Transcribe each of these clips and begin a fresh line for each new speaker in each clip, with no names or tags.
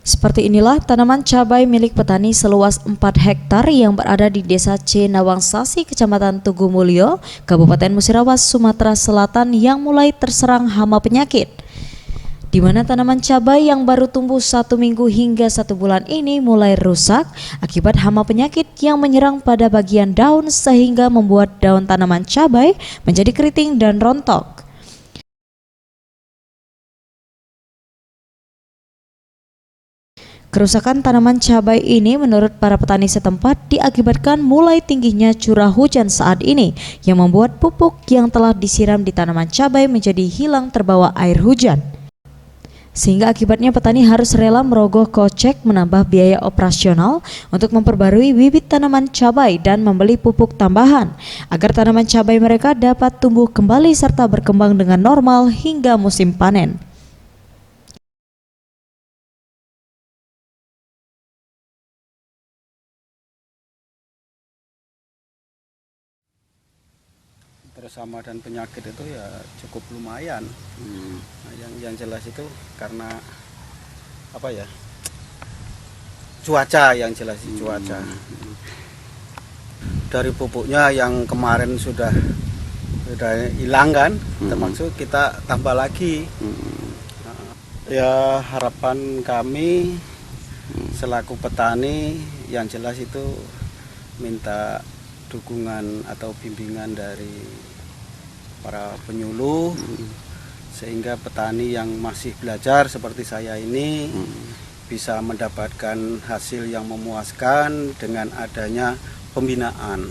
Seperti inilah tanaman cabai milik petani seluas 4 hektar yang berada di Desa C. Nawangsasi, Kecamatan Tugu Mulyo, Kabupaten Musirawas, Sumatera Selatan yang mulai terserang hama penyakit. Di mana tanaman cabai yang baru tumbuh 1 minggu hingga 1 bulan ini mulai rusak akibat hama penyakit yang menyerang pada bagian daun sehingga membuat daun tanaman cabai menjadi keriting dan rontok. Kerusakan tanaman cabai ini menurut para petani setempat diakibatkan mulai tingginya curah hujan saat ini yang membuat pupuk yang telah disiram di tanaman cabai menjadi hilang terbawa air hujan. Sehingga akibatnya petani harus rela merogoh kocek menambah biaya operasional untuk memperbarui bibit tanaman cabai dan membeli pupuk tambahan agar tanaman cabai mereka dapat tumbuh kembali serta berkembang dengan normal hingga musim panen.
Terus hama dan penyakit itu ya cukup lumayan. Nah, yang jelas itu karena apa ya, cuaca yang jelas cuaca. Dari pupuknya yang kemarin sudah hilang kan, termasuk kita tambah lagi. Nah, ya harapan kami selaku petani yang jelas itu minta dukungan atau bimbingan dari para penyuluh sehingga petani yang masih belajar seperti saya ini bisa mendapatkan hasil yang memuaskan dengan adanya pembinaan.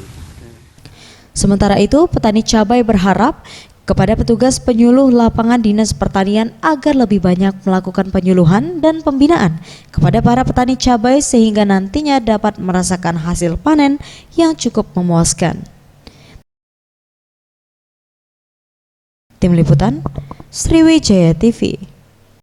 Sementara itu, petani cabai berharap kepada petugas penyuluh lapangan Dinas Pertanian agar lebih banyak melakukan penyuluhan dan pembinaan kepada para petani cabai sehingga nantinya dapat merasakan hasil panen yang cukup memuaskan. Tim Liputan, Sriwijaya TV.